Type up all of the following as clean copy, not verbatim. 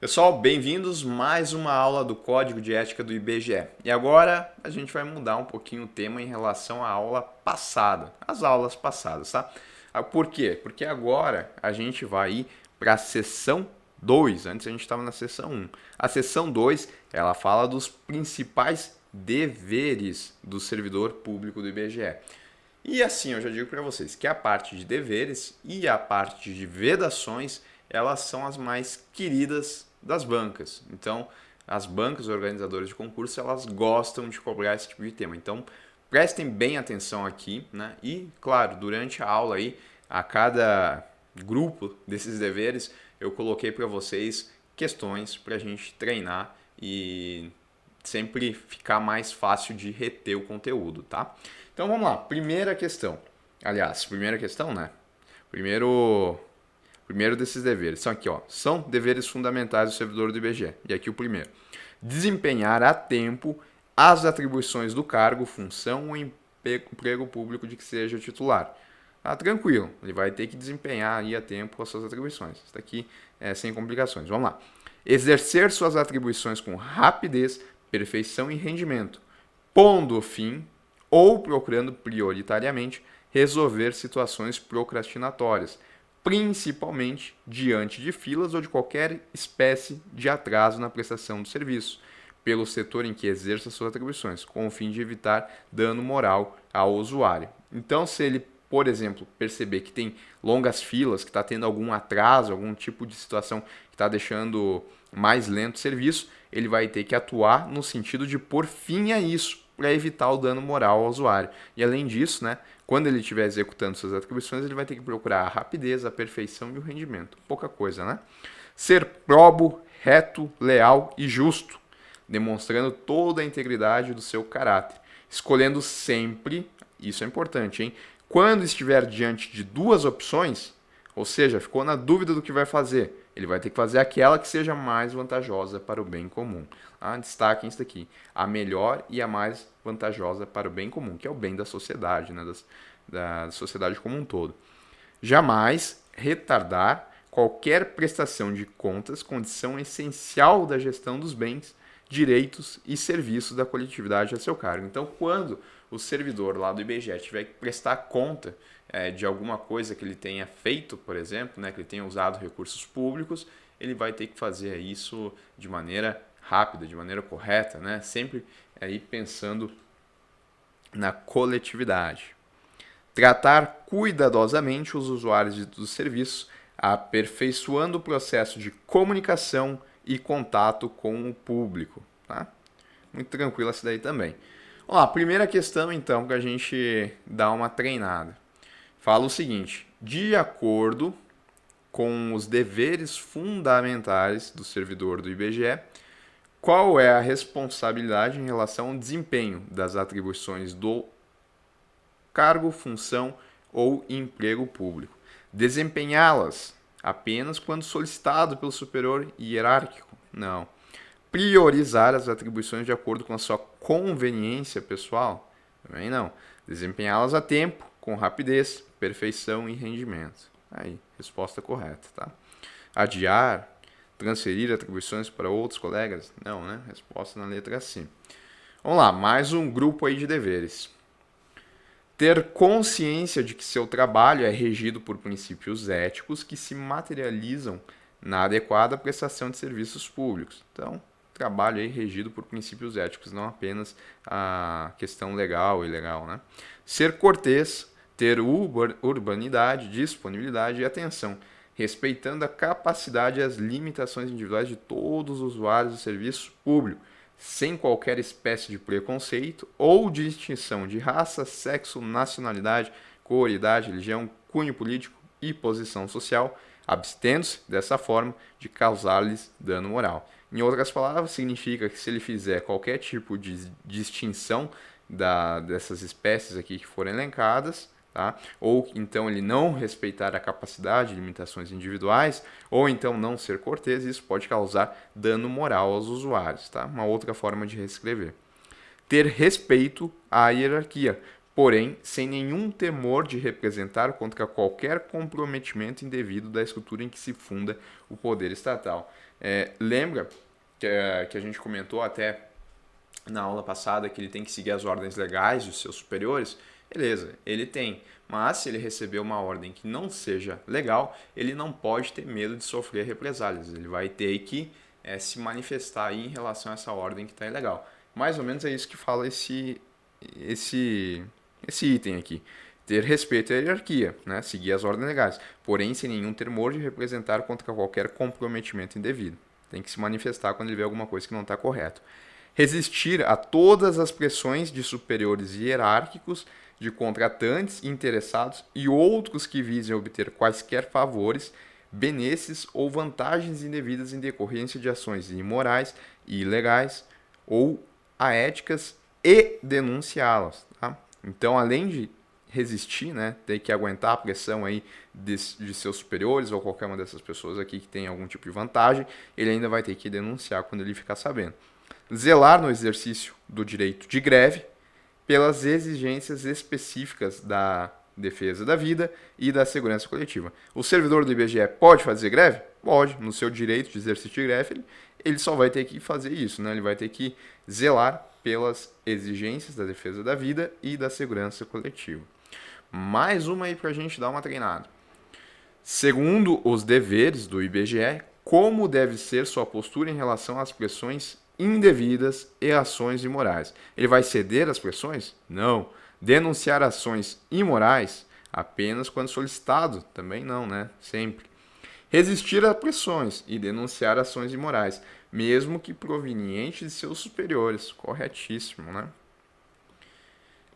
Pessoal, bem-vindos a mais uma aula do Código de Ética do IBGE. E agora a gente vai mudar um pouquinho o tema em relação à aula passada, às aulas passadas, tá? Por quê? Porque agora a gente vai ir para a seção 2. Antes a gente estava na seção 1. A seção 2, ela fala dos principais deveres do servidor público do IBGE. E assim, eu já digo para vocês que a parte de deveres e a parte de vedações, elas são as mais queridas das bancas. Então, as bancas organizadoras de concurso, elas gostam de cobrar esse tipo de tema. Então, prestem bem atenção aqui, né? E, claro, durante a aula aí, a cada grupo desses deveres, eu coloquei para vocês questões para a gente treinar e sempre ficar mais fácil de reter o conteúdo, tá? Então vamos lá, primeira questão. Aliás, primeira questão, né? Primeiro desses deveres. São aqui, ó. São deveres fundamentais do servidor do IBGE. E aqui o primeiro. Desempenhar a tempo as atribuições do cargo, função ou emprego público de que seja titular. Tá tranquilo, ele vai ter que desempenhar aí a tempo as suas atribuições. Isso daqui é sem complicações. Vamos lá. Exercer suas atribuições com rapidez, perfeição e rendimento, pondo fim ou procurando prioritariamente resolver situações procrastinatórias, principalmente diante de filas ou de qualquer espécie de atraso na prestação do serviço, pelo setor em que exerça suas atribuições, com o fim de evitar dano moral ao usuário. Então, se ele, por exemplo, perceber que tem longas filas, que está tendo algum atraso, algum tipo de situação que está deixando mais lento o serviço, ele vai ter que atuar no sentido de pôr fim a isso, para evitar o dano moral ao usuário. E além disso, né, quando ele estiver executando suas atribuições, ele vai ter que procurar a rapidez, a perfeição e o rendimento. Pouca coisa, né? Ser probo, reto, leal e justo, demonstrando toda a integridade do seu caráter. Escolhendo sempre, isso é importante, hein? Quando estiver diante de duas opções, ou seja, ficou na dúvida do que vai fazer, ele vai ter que fazer aquela que seja mais vantajosa para o bem comum. Destaquem isso daqui. A melhor e a mais vantajosa para o bem comum, que é o bem da sociedade, né? Da sociedade como um todo. Jamais retardar qualquer prestação de contas, condição essencial da gestão dos bens, direitos e serviços da coletividade a seu cargo. Então, quando o servidor lá do IBGE tiver que prestar conta de alguma coisa que ele tenha feito, por exemplo, né, que ele tenha usado recursos públicos, ele vai ter que fazer isso de maneira rápida, de maneira correta, né? Sempre aí pensando na coletividade. Tratar cuidadosamente os usuários dos serviços, aperfeiçoando o processo de comunicação e contato com o público. Tá? Muito tranquilo essa daí também. Vamos lá, primeira questão então para a gente dar uma treinada. Fala o seguinte: de acordo com os deveres fundamentais do servidor do IBGE, qual é a responsabilidade em relação ao desempenho das atribuições do cargo, função ou emprego público? Desempenhá-las apenas quando solicitado pelo superior hierárquico? Não. Priorizar as atribuições de acordo com a sua conveniência pessoal? Também não. Desempenhá-las a tempo, com rapidez, perfeição e rendimento. Aí, resposta correta, tá? Adiar, transferir atribuições para outros colegas? Não, né? Resposta na letra C. Vamos lá, mais um grupo aí de deveres. Ter consciência de que seu trabalho é regido por princípios éticos que se materializam na adequada prestação de serviços públicos. Então, trabalho aí regido por princípios éticos, não apenas a questão legal e ilegal, né? Ser cortês, ter urbanidade, disponibilidade e atenção, respeitando a capacidade e as limitações individuais de todos os usuários do serviço público, sem qualquer espécie de preconceito ou distinção de raça, sexo, nacionalidade, cor, idade, religião, cunho político e posição social, abstendo-se, dessa forma, de causar-lhes dano moral. Em outras palavras, significa que se ele fizer qualquer tipo de distinção dessas espécies aqui que foram elencadas, tá? Ou então ele não respeitar a capacidade e limitações individuais, ou então não ser cortês, isso pode causar dano moral aos usuários. Tá? Uma outra forma de reescrever. Ter respeito à hierarquia, porém sem nenhum temor de representar contra qualquer comprometimento indevido da estrutura em que se funda o poder estatal. Lembra que a gente comentou até na aula passada que ele tem que seguir as ordens legais dos seus superiores? Beleza, ele tem. Mas se ele receber uma ordem que não seja legal, ele não pode ter medo de sofrer represálias. Ele vai ter que se manifestar aí em relação a essa ordem que está ilegal. Mais ou menos é isso que fala esse item aqui. Ter respeito à hierarquia, né? Seguir as ordens legais, porém sem nenhum temor de representar contra qualquer comprometimento indevido. Tem que se manifestar quando ele vê alguma coisa que não está correto. Resistir a todas as pressões de superiores hierárquicos, de contratantes, interessados e outros que visem obter quaisquer favores, benesses ou vantagens indevidas em decorrência de ações imorais e ilegais ou aéticas e denunciá-las. Tá? Então, além de resistir, né, ter que aguentar a pressão aí de seus superiores ou qualquer uma dessas pessoas aqui que tem algum tipo de vantagem, ele ainda vai ter que denunciar quando ele ficar sabendo. Zelar no exercício do direito de greve pelas exigências específicas da defesa da vida e da segurança coletiva. O servidor do IBGE pode fazer greve? Pode. No seu direito de exercício de greve, ele só vai ter que fazer isso, né? Ele vai ter que zelar pelas exigências da defesa da vida e da segurança coletiva. Mais uma aí para a gente dar uma treinada. Segundo os deveres do IBGE, como deve ser sua postura em relação às pressões indevidas e ações imorais? Ele vai ceder às pressões? Não. Denunciar ações imorais? Apenas quando solicitado? Também não, né? Sempre. Resistir a pressões e denunciar ações imorais, mesmo que provenientes de seus superiores. Corretíssimo, né?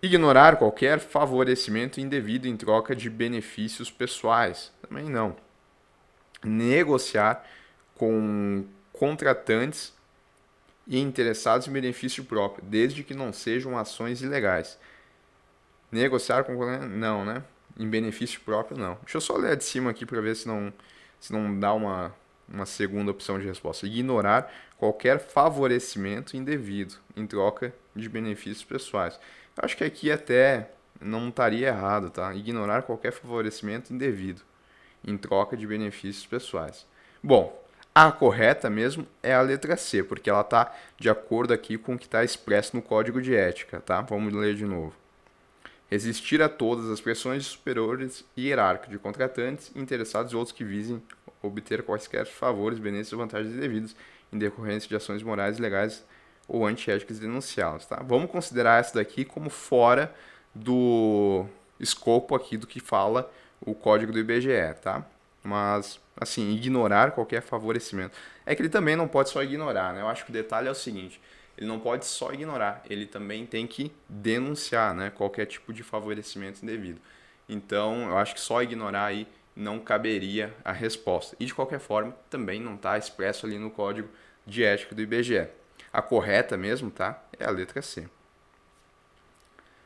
Ignorar qualquer favorecimento indevido em troca de benefícios pessoais. Também não. Negociar com contratantes e interessados em benefício próprio, desde que não sejam ações ilegais. Negociar com... Não, né? Em benefício próprio, não. Deixa eu só ler de cima aqui para ver se não dá uma segunda opção de resposta. Ignorar qualquer favorecimento indevido em troca de benefícios pessoais. Eu acho que aqui até não estaria errado, tá? Ignorar qualquer favorecimento indevido em troca de benefícios pessoais. Bom, a correta mesmo é a letra C, porque ela está de acordo aqui com o que está expresso no Código de Ética, tá? Vamos ler de novo. Resistir a todas as pressões de superiores e hierárquicos de contratantes, interessados e outros que visem obter quaisquer favores, benefícios ou vantagens indevidos em decorrência de ações morais, legais ou antiéticas e denunciá-las, tá? Vamos considerar essa daqui como fora do escopo aqui do que fala o código do IBGE, tá? Mas, assim, ignorar qualquer favorecimento. É que ele também não pode só ignorar, né? Eu acho que o detalhe é o seguinte, ele não pode só ignorar, ele também tem que denunciar, né? Qualquer tipo de favorecimento indevido. Então, eu acho que só ignorar aí não caberia a resposta. E, de qualquer forma, também não está expresso ali no código de ética do IBGE. A correta mesmo, tá? É a letra C.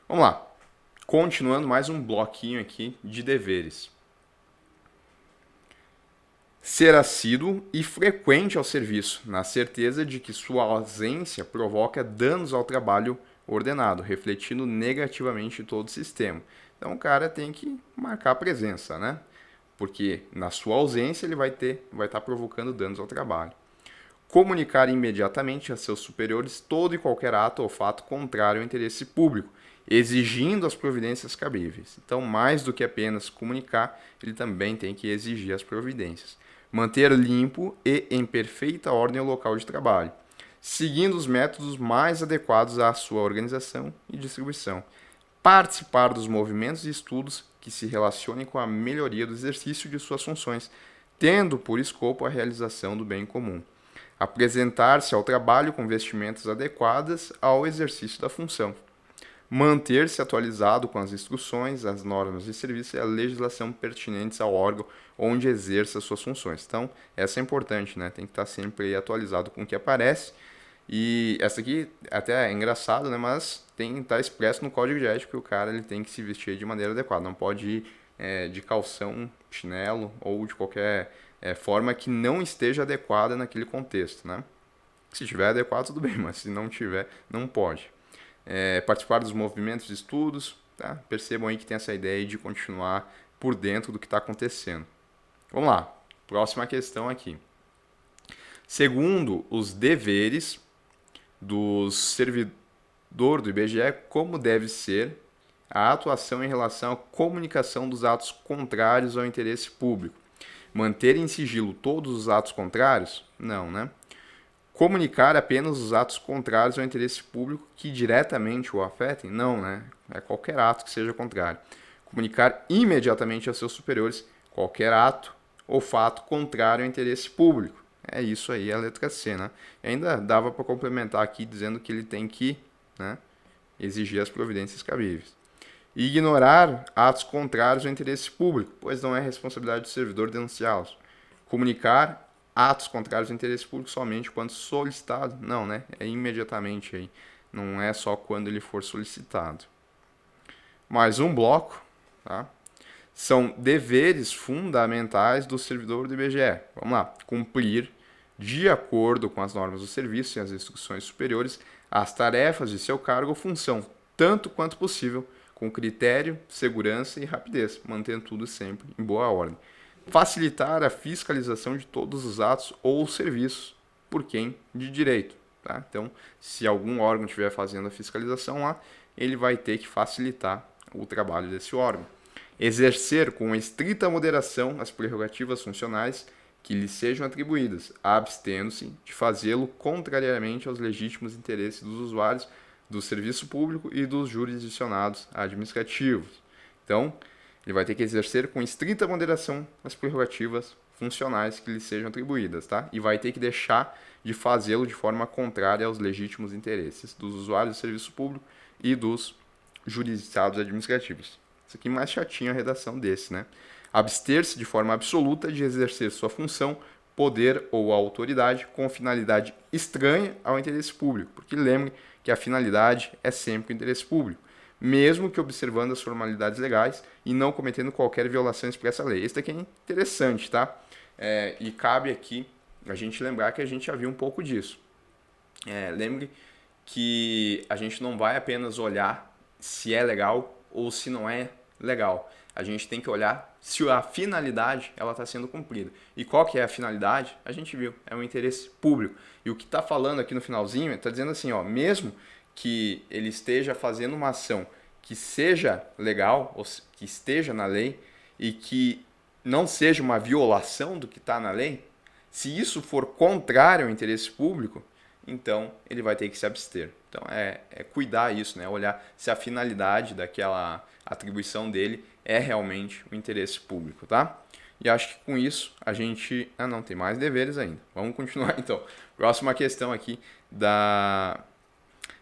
Vamos lá. Continuando mais um bloquinho aqui de deveres. Ser assíduo e frequente ao serviço, na certeza de que sua ausência provoca danos ao trabalho ordenado, refletindo negativamente todo o sistema. Então o cara tem que marcar a presença, né? Porque na sua ausência ele vai estar provocando danos ao trabalho. Comunicar imediatamente a seus superiores todo e qualquer ato ou fato contrário ao interesse público, exigindo as providências cabíveis. Então, mais do que apenas comunicar, ele também tem que exigir as providências. Manter limpo e em perfeita ordem o local de trabalho, seguindo os métodos mais adequados à sua organização e distribuição. Participar dos movimentos e estudos que se relacionem com a melhoria do exercício de suas funções, tendo por escopo a realização do bem comum. Apresentar-se ao trabalho com vestimentas adequadas ao exercício da função. Manter-se atualizado com as instruções, as normas de serviço e a legislação pertinentes ao órgão onde exerça suas funções. Então, essa é importante, né? Tem que estar sempre atualizado com o que aparece. E essa aqui até é engraçado, né? Mas tem que estar expresso no código de ética que o cara ele tem que se vestir de maneira adequada. Não pode ir de calção, chinelo ou de qualquer forma que não esteja adequada naquele contexto, né? Se tiver adequado, tudo bem, mas se não tiver, não pode. Participar dos movimentos de estudos, tá? Percebam aí que tem essa ideia de continuar por dentro do que está acontecendo. Vamos lá, próxima questão aqui. Segundo, os deveres do servidor do IBGE, como deve ser a atuação em relação à comunicação dos atos contrários ao interesse público. Manter em sigilo todos os atos contrários? Não, né? Comunicar apenas os atos contrários ao interesse público que diretamente o afetem? Não, né? É qualquer ato que seja contrário. Comunicar imediatamente aos seus superiores qualquer ato ou fato contrário ao interesse público. É isso aí, a letra C, né? E ainda dava para complementar aqui dizendo que ele tem que, né, exigir as providências cabíveis. E ignorar atos contrários ao interesse público, pois não é responsabilidade do servidor denunciá-los. Comunicar atos contrários ao interesse público somente quando solicitado? Não, né? É imediatamente aí. Não é só quando ele for solicitado. Mais um bloco, tá? São deveres fundamentais do servidor do IBGE. Vamos lá. Cumprir, de acordo com as normas do serviço e as instruções superiores, as tarefas de seu cargo ou função, tanto quanto possível, com critério, segurança e rapidez, mantendo tudo sempre em boa ordem. Facilitar a fiscalização de todos os atos ou serviços por quem de direito. Tá? Então, se algum órgão estiver fazendo a fiscalização lá, ele vai ter que facilitar o trabalho desse órgão. Exercer com estrita moderação as prerrogativas funcionais que lhe sejam atribuídas, abstendo-se de fazê-lo contrariamente aos legítimos interesses dos usuários do serviço público e dos jurisdicionados administrativos. Então, ele vai ter que exercer com estrita moderação as prerrogativas funcionais que lhe sejam atribuídas, tá? E vai ter que deixar de fazê-lo de forma contrária aos legítimos interesses dos usuários do serviço público e dos jurisdicionados administrativos. Isso aqui mais chatinho a redação desse, né? Abster-se de forma absoluta de exercer sua função, poder ou autoridade com finalidade estranha ao interesse público, porque lembre que a finalidade é sempre o interesse público, mesmo que observando as formalidades legais e não cometendo qualquer violação expressa à lei. Esse daqui é interessante, tá? E cabe aqui a gente lembrar que a gente já viu um pouco disso. Lembre que a gente não vai apenas olhar se é legal ou se não é legal. A gente tem que olhar se a finalidade ela está sendo cumprida. E qual que é a finalidade? A gente viu, é um interesse público. E o que está falando aqui no finalzinho, está dizendo assim, ó, mesmo que ele esteja fazendo uma ação que seja legal, ou que esteja na lei, e que não seja uma violação do que está na lei, se isso for contrário ao interesse público, então ele vai ter que se abster. Então é cuidar isso, né? Olhar se a finalidade daquela atribuição dele é realmente o interesse público, tá? E acho que com isso a gente... não, tem mais deveres ainda. Vamos continuar então. Próxima questão aqui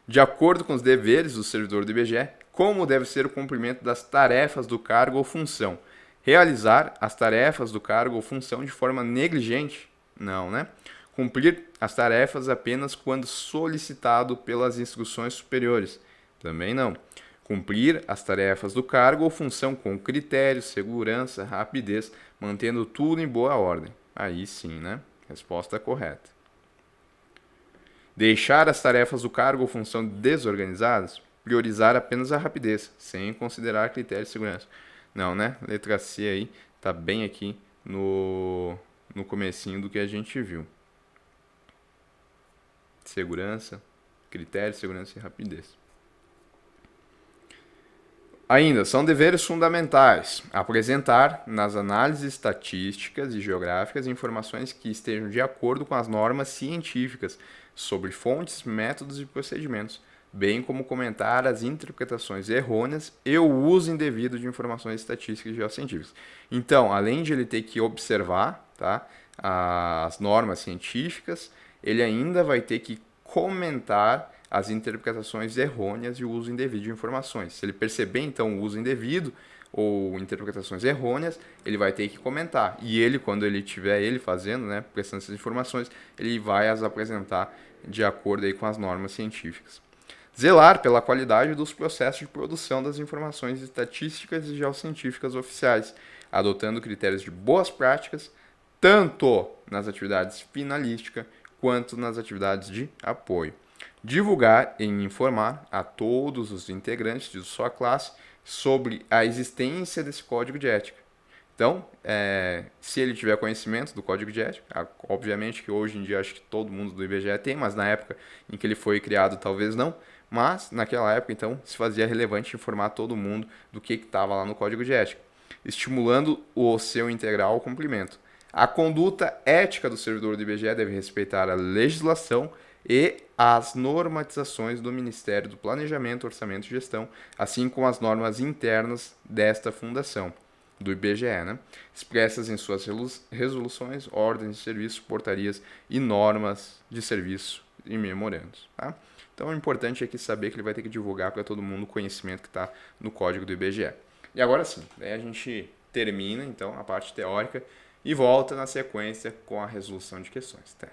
De acordo com os deveres do servidor do IBGE, como deve ser o cumprimento das tarefas do cargo ou função? Realizar as tarefas do cargo ou função de forma negligente? Não, né? Cumprir as tarefas apenas quando solicitado pelas instruções superiores? Também não. Cumprir as tarefas do cargo ou função com critério, segurança, rapidez, mantendo tudo em boa ordem? Aí sim, né? Resposta correta. Deixar as tarefas do cargo ou função desorganizadas? Priorizar apenas a rapidez, sem considerar critérios de segurança? Não, né? Letra C aí, tá bem aqui no comecinho do que a gente viu. Segurança, critério, segurança e rapidez. Ainda, são deveres fundamentais. Apresentar, nas análises estatísticas e geográficas, informações que estejam de acordo com as normas científicas sobre fontes, métodos e procedimentos, bem como comentar as interpretações errôneas e o uso indevido de informações estatísticas e geocientíficas. Então, além de ele ter que observar, tá, as normas científicas, ele ainda vai ter que comentar as interpretações errôneas e o uso indevido de informações. Se ele perceber, então, o uso indevido ou interpretações errôneas, ele vai ter que comentar. E ele, quando ele estiver fazendo, né, prestando essas informações, ele vai as apresentar de acordo aí com as normas científicas. Zelar pela qualidade dos processos de produção das informações estatísticas e geocientíficas oficiais, adotando critérios de boas práticas, tanto nas atividades finalísticas quanto nas atividades de apoio. Divulgar e informar a todos os integrantes de sua classe sobre a existência desse código de ética. Então, se ele tiver conhecimento do código de ética, obviamente que hoje em dia acho que todo mundo do IBGE tem, mas na época em que ele foi criado talvez não, mas naquela época então se fazia relevante informar todo mundo do que estava lá no código de ética, estimulando o seu integral cumprimento. A conduta ética do servidor do IBGE deve respeitar a legislação e as normatizações do Ministério do Planejamento, Orçamento e Gestão, assim como as normas internas desta fundação, do IBGE, né? Expressas em suas resoluções, ordens de serviço, portarias e normas de serviço e memorandos. Tá? Então, o importante é aqui saber que ele vai ter que divulgar para todo mundo o conhecimento que está no código do IBGE. E agora sim, daí a gente termina então a parte teórica e volta na sequência com a resolução de questões. Tá?